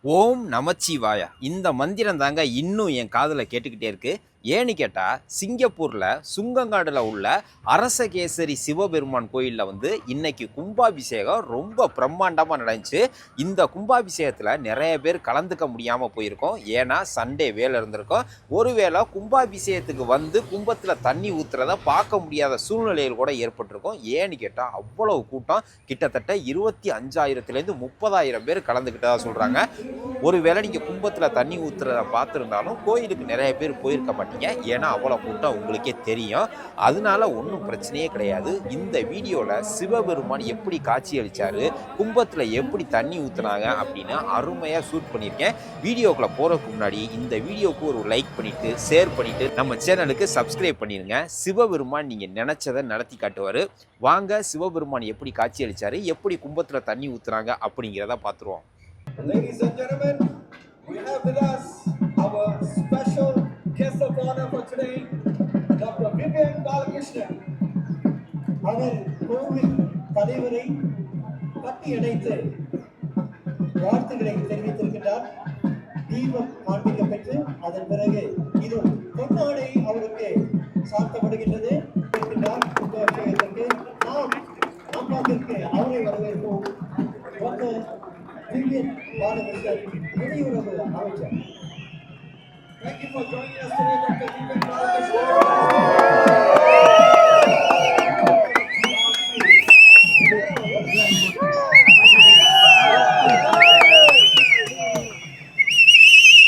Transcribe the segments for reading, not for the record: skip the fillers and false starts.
ஓம் நமச்சிவாயா இந்த மந்திரம் தாங்க இன்னும் என் காதில் கேட்டுக்கிட்டே இருக்கு. ஏன்னு கேட்டால் சிங்கப்பூரில் சுங்கங்காடில் உள்ள அரசகேசரி சிவபெருமான் கோயிலில் இன்னைக்கு கும்பாபிஷேகம் ரொம்ப பிரம்மாண்டமாக நடந்துச்சு. இந்த கும்பாபிஷேகத்தில் நிறைய பேர் கலந்துக்க முடியாமல் போயிருக்கோம். ஏன்னா சண்டே வேலை இருந்திருக்கோம். ஒருவேளை கும்பாபிஷேகத்துக்கு கும்பத்தில் தண்ணி ஊற்றுறத பார்க்க முடியாத சூழ்நிலைகள் கூட ஏற்பட்டிருக்கும். ஏன்னு கேட்டால் அவ்வளவு கூட்டம், கிட்டத்தட்ட 25,000 30,000 பேர் கலந்துக்கிட்டதாக சொல்கிறாங்க. ஒருவேளை நீங்கள் கும்பத்தில் தண்ணி ஊற்றுறத பார்த்துருந்தாலும் கோயிலுக்கு நிறைய பேர் போயிருக்க மாட்டீங்க. ஏன்னா அவ்வளோ கூட்டம் உங்களுக்கே தெரியும். அதனால ஒன்றும் பிரச்சனையே கிடையாது. இந்த வீடியோவில் சிவபெருமான் எப்படி காட்சி அளித்தார், கும்பத்தில் எப்படி தண்ணி ஊற்றுனாங்க அப்படின்னு அருமையாக ஷூட் பண்ணியிருக்கேன். வீடியோக்குள்ளே போகிறதுக்கு முன்னாடி இந்த வீடியோவுக்கு ஒரு லைக் பண்ணிவிட்டு ஷேர் பண்ணிவிட்டு நம்ம சேனலுக்கு சப்ஸ்கிரைப் பண்ணிடுங்க. சிவபெருமான் நீங்கள் நினச்சதை நடத்தி காட்டுவார். வாங்க சிவபெருமான் எப்படி காட்சி அளித்தார், எப்படி கும்பத்தில் தண்ணி ஊற்றுறாங்க அப்படிங்கிறத பார்த்துருவோம். Ladies and gentlemen, we have with us our special guest of honor for today, Dr. Vivian Balakrishnan. அவர் கோவில் தலைவரை கட்டி அணைத்து வாழ்த்துக்களை தெரிவித்திருக்கிறார். தீபம் காண்பிக்கப்பட்டு அதன் பிறகு இது பொன்னாடை அவருக்கு சாத்தப்படுகின்றது. நாம் நம்மாவிற்கு அவரை வரவேற்போம். Vivian Balakrishnan, வெளியுறவு அமைச்சர். Thank you for joining us today, Dr. Vivian Balakrishnan.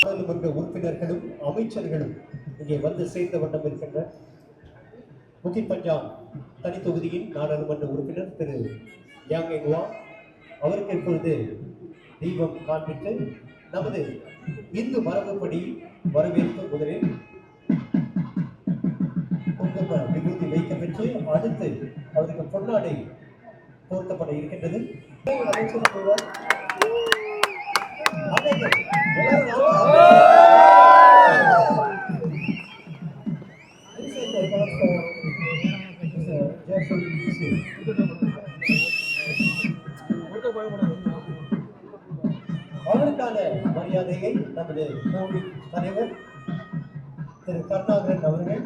நாடாளுமன்ற உறுப்பினர்களும் அமைச்சர்களும் இங்கே வந்து சேர்ந்த வண்ணம் இருக்கின்ற முகி பஞ்சாப் தனி தொகுதியின் நாடாளுமன்ற உறுப்பினர் திரு யாங் எங்வா அவருக்கு இப்பொழுது தீபம் காண்பித்து நமது இந்து மரபுப்படி வரவேற்பு முதலில் குங்கும விபூதி வைக்கப்பெற்று அடுத்து அவருக்கு பொன்னாடை போர்த்தப்பட இருக்கின்றது. அவருக்கான மரியாதையை நமது கோவில் தலைவர் திரு கருணாகரன் அவர்கள்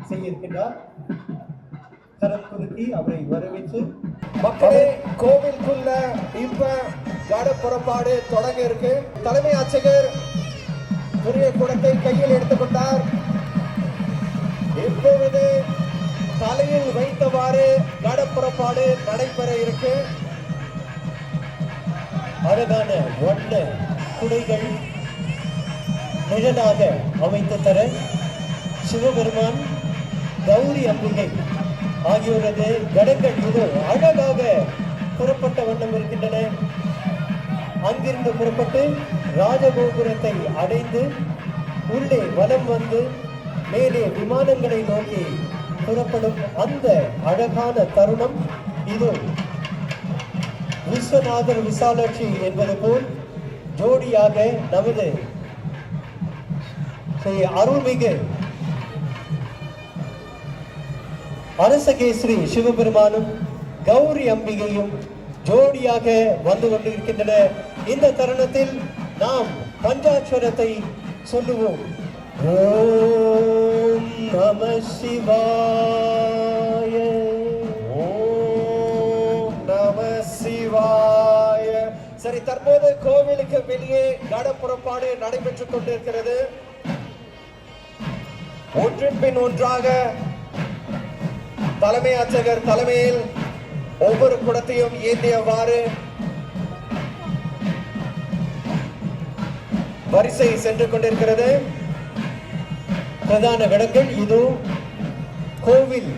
செய்ய இருக்கின்றார். கரம் குலுக்கி அவரை வரவேற்று மக்களே, கோவிலுக்குள்ள இப்ப ஜாட புறப்பாடு தொடங்க இருக்கு. தலைமை அர்ச்சகர் பெரிய குடத்தை கையில் எடுத்துக்கொண்டார். இப்பொழுது தலையில் வைத்தவாறு ஜாட புறப்பாடு நடைபெற இருக்கு. அழகான வண்ண குடைகள் நிழலாக அமைத்து தர சிவபெருமான், கௌரி அம்பிகை ஆகியோரது கடங்கள் இது அழகாக புறப்பட்ட வண்ணம் இருக்கின்றன. அங்கிருந்து புறப்பட்டு ராஜகோபுரத்தை அடைந்து உள்ளே வலம் வந்து மேலே விமானங்களை நோக்கி புறப்படும் அந்த அழகான தருணம் இது. விஸ்வநாதர் விசாலாட்சி என்பது போல் ஜோடியாக நமது அருள்மிகு அரசகேசரி சிவபெருமானும் கௌரி அம்பிகையும் ஜோடியாக வந்து கொண்டிருக்கின்றன. இந்த தருணத்தில் நாம் பஞ்சாட்சரத்தை சொல்லுவோம். ஓம் நம சிவாய, ஓம் நம சிவாய. சரி, தற்போது கோவிலுக்கு வெளியே நடப்புறப்பாடு நடைபெற்றுக் கொண்டிருக்கிறது. ஒன்றின் பின் ஒன்றாக தலைமை அர்ச்சகர் தலைமையில் ஒவ்வொரு குடத்தையும் ஏந்தியவாறு வரிசை சென்று கொண்டிருக்கிறது. பிரதான கடங்கள் இது கோவில்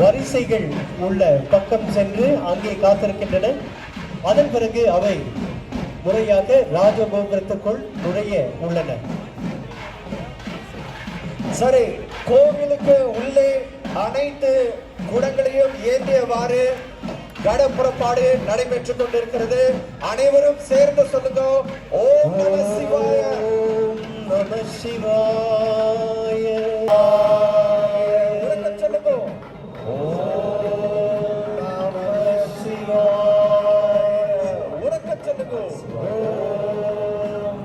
வரிசைகள் உள்ள பக்கம் சென்று அங்கே காத்திருக்கின்றன. அதன் பிறகு அவை முறையாக ராஜகோபுரத்துக்குள் நுழைய உள்ளன. சரி, கோவிலுக்கு உள்ளே அனைத்து குடங்களையும் ஏந்தியவாறு கடப்புறப்பாடு நடைபெற்றுக் கொண்டிருக்கிறது. அனைவரும் சேர்ந்து சொல்லுங்க. ஓம் நம சிவாய, ஓம் நம சிவாய. சொல்லுங்க. ஓம் நம சிவாய. உறக்க சொல்லுங்க. ஓம்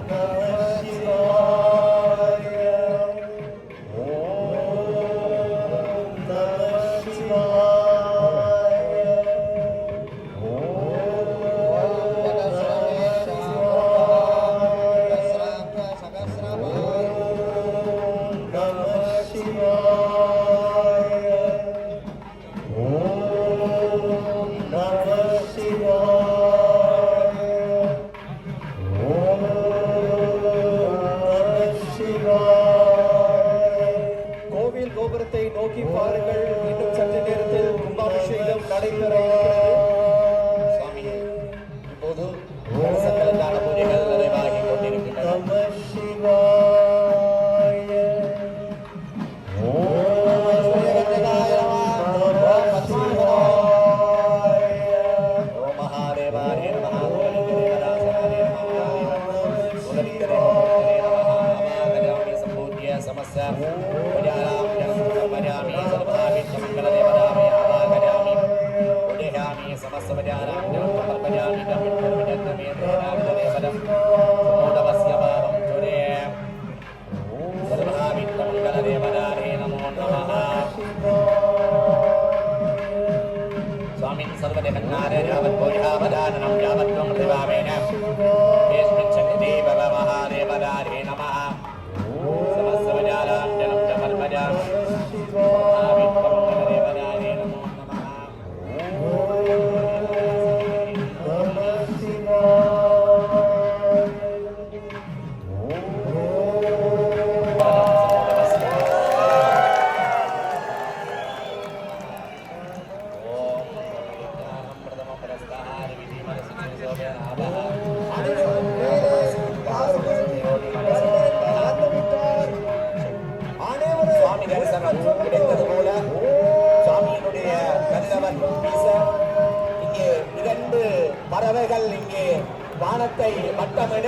வானத்தை வட்டமிட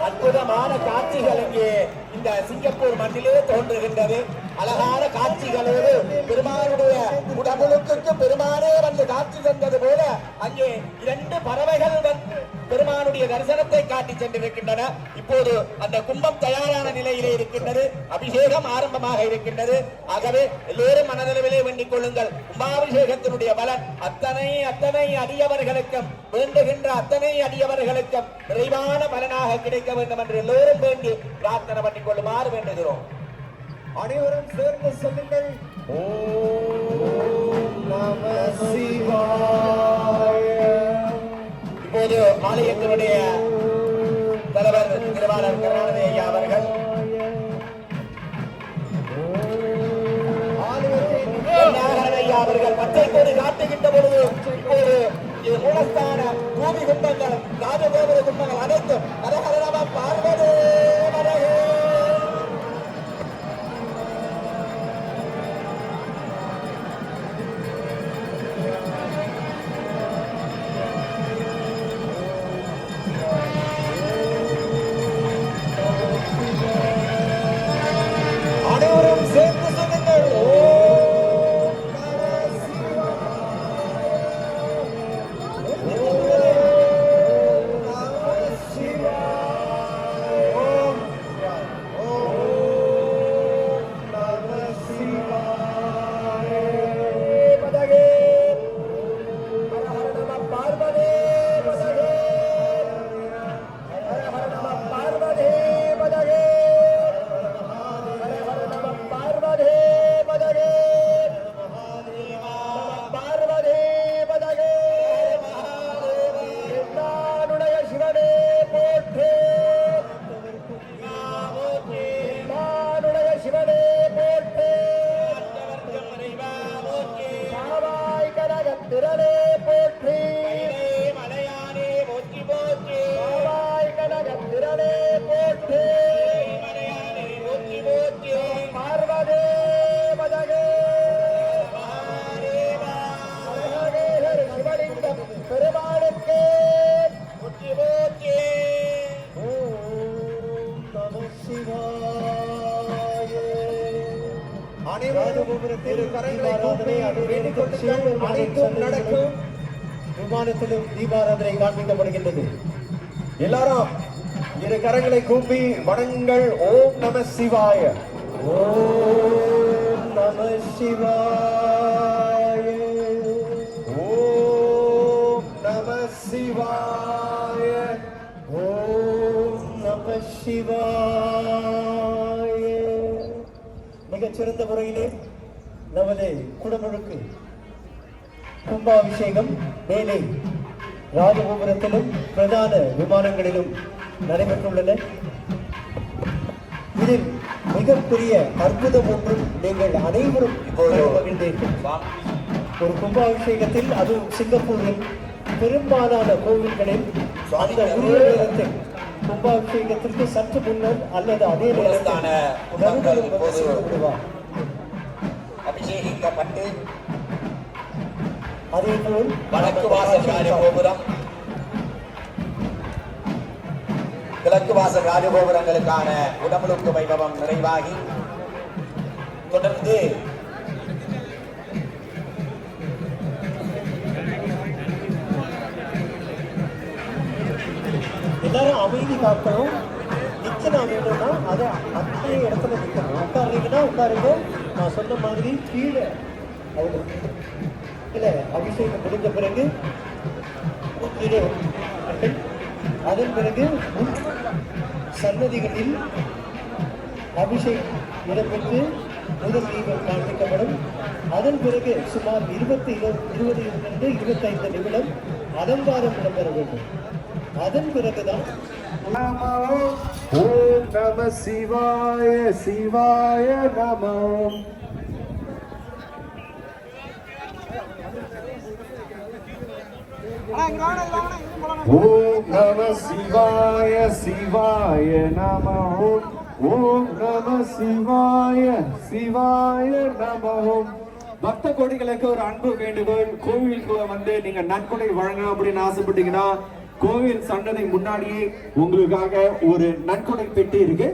அற்புதமான காட்சிகள் இங்கே இந்த சிங்கப்பூர் மண்ணிலே தோன்றுகின்றது. அழகான காட்சிகளோடு பெருமானுடைய உடம்புக்கு பெருமானே வந்து காட்சி தந்தது போல அங்கே 2 பறவைகள் வந்து பெருமானுடைய தரிசனத்தை காட்டி சென்றிருக்கின்றன. இப்போது அந்த கும்பம் தயாரான நிலையிலே இருக்கின்றது. அபிஷேகம் ஆரம்பமாக இருக்கின்றது. ஆகவே எல்லோரும் மனதளவிலே வேண்டிக் கொள்ளுங்கள். கும்பாபிஷேகத்தினுடைய பலன் அத்தனை அடியவர்களுக்கும் வேண்டுகின்ற அத்தனை அடியவர்களுக்கும் நிறைவான பலனாக கிடைக்க வேண்டும் என்று எல்லோரும் வேண்டி பிரார்த்தனை பண்ணிக் கொள்ளுமாறு வேண்டுகிறோம். அனைவரும் சேர்ந்து சொல்லுங்கள். ஓம் நம சிவாய. இப்போது ஆலயத்தினுடைய தலைவர் திருவாளர் கருணாநிதி ஐயா அவர்கள் ஐயா அவர்கள் பச்சை கொடி காட்டுகின்ற பொழுது இப்போது இது மூலஸ்தான பூமி கும்பங்கள் ராஜகோபுர கும்பங்கள் அனைத்தும் ஹரஹர பார்வதே மரகே. அனைவரும் சேர்ந்து சொல்லுங்கள். ஓம் நம சிவாய. ஓம் நம சிவாய. பதகே ஹர ஹர நம பார்வதே பதகே ஹர ஹர நம பார்வதே பதகே ஹர ஹர நம பார்வதே பதகே பார்வதே பதகே நானுடைய சிவனே போற்றே நானுடைய சிவனே போற்றே காவாய் கனகத்திரளே போற்றி மலையானே போற்றி போற்றி காவாய் கனகத்திரளே போற்றி மலையானே போற்றி போற்றி பார்வதே பதகே மகாதேவர் சிவலிங்கம் பெருமாளுக்கு போற்றி போற்றி. ஓம் நம சிவாய. அனைவரும் இரு கரங்களை கூப்பி வேண்டிக் கொள்ளுங்கள். அனைத்தும் நடக்கும். விமானத்திலும் தீபாராதனை காண்பிக்கப்படுகின்றது. எல்லாரும் இரு கரங்களை கூப்பி வணங்குங்கள். ஓம் நம சிவாய. ஓம் நம சிவாய. ஓம் நம சிவாய. ஓம் நம சிவாய. மிகச்சிறந்த முறையிலே நமது குடமுழுக்கு கும்பாபிஷேகம் மேலே ராஜகோபுரத்திலும் பிரதான விமானங்களிலும் நடைபெற்றுள்ளன. இதில் மிகப்பெரிய அற்புதம் ஒன்றும் நீங்கள் அனைவரும் மகிழ்ந்தீர்கள். ஒரு கும்பாபிஷேகத்தில், அதுவும் சிங்கப்பூரில் பெரும்பாலான கோவில்களில் அந்த உரிய நேரத்தில் கும்பாபிஷேகத்திற்கு சற்று முன்னர் அல்லது அதே நேரத்தில் விடுவார். அபிஷேகிக்கப்பட்டு அதேபோல் வடக்கு வாசல் ராஜகோபுரம் கிழக்கு வாசல் ராஜகோபுரங்களுக்கான உடமுழுக்கு வைபவம் நிறைவாகி தொடர்ந்து எல்லாரும் அமைதி காக்கணும். நிச்சயம் வேணும்னா அதை அப்படியே இடத்துல நிற்கணும். உட்காருறீங்கன்னா உட்காருங்க. நான் சொன்ன மாதிரி கீழே அவங்க இல்லை அபிஷேகம் முடிந்த பிறகு கீழே உட்காருங்கள். அதன் பிறகு சன்னதிகளில் அபிஷேகம் இடம்பெற்று முதல் தீபம் காண்பிக்கப்படும். அதன் பிறகு சுமார் 20 to 25 நிமிடம் அலங்காரம் இடம்பெற வேண்டும். அதன் பிறகுதான் ஓம் நம சிவாய சிவாய நமோ. ஓம் நம சிவாய சிவாய நமோ. ஓம் நம சிவாய சிவாய நமோ. பக்த கோடிகளுக்கு ஒரு அன்பு வேண்டுகோள். கோவிலுக்கு வந்து நீங்க நன்கொடை வழங்கணும் அப்படின்னு ஆசைப்பட்டீங்கன்னா கோவில் சன்னதி முன்னாடியே உங்களுக்காக ஒரு நன்கொடை பெட்டி இருக்கு.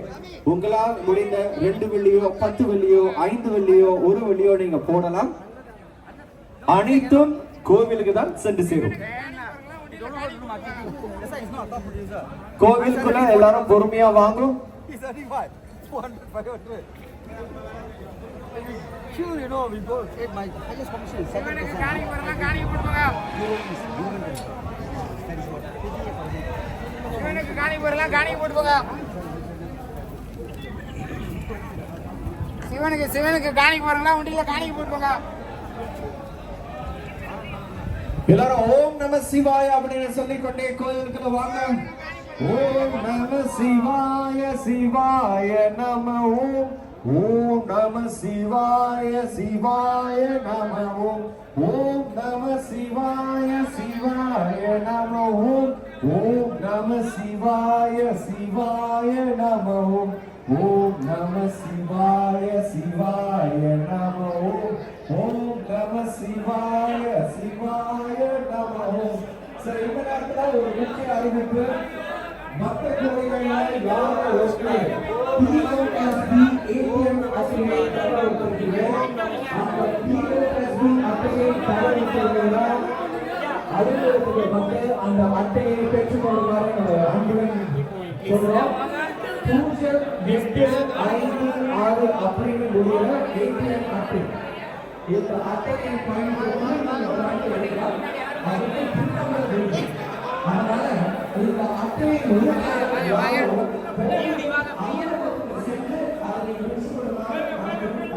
உங்களால் முடிந்த 2 வெள்ளியோ 10 வெள்ளியோ 5 வெள்ளியோ 1 வெள்ளியோ நீங்க போடலாம். அனைத்தும் கோவிலுக்கு தான் சென்று சேரும். கோவிலுக்குள்ள எல்லாரும் பொறுமையா வாங்கும். Sure, you know, we go take my highest commission. சிவனுக்கு காணி போறீங்களா? உண்டியில காணி போட்டுங்க. எல்லாரும் ஓம் நம சிவாய அப்படின்னு சொல்லிக்கொண்டே கோயிலுக்குள்ள வாங்க. ஓம் நம சிவாய சிவாய நம ஓம். ஓம் நம சிவாய சிவாய நம ஓம். ஓம் நம சிவாய சிவாய நம ஓம். ஓம் நம சிவாய சிவாய நம ஓம். ஓம் நம சிவாய சிவாய நம ஓம். ஓம் நம சிவாய சிவாய நம ஓம். சரி, இந்த நேரத்துல ஒரு முக்கிய அறிவிப்பு. மற்ற கோயில்களில் யாரும் ஓகே POSB ATM affiliate தரவிருக்கிறேன். அந்த POSB affiliate தரவிருக்கிறீர்கள். அறிவுறுத்தலுக்கு வந்து அந்த அட்டையை பெற்றுக்கொள்ளுமாறு அன்புடன் சொல்றோம். 0856 அப்படின்னு முடிகிற ATM அட்டை. இந்த அட்டையை பயன்படுத்தி நீங்கள் பணத்தை எடுக்கலாம். அதுக்கு பின்னங்கள் இருக்கு. அதனால இந்த அட்டையை சென்று அதை பெற்றுக்கொள்ளுமாறு அன்புடன்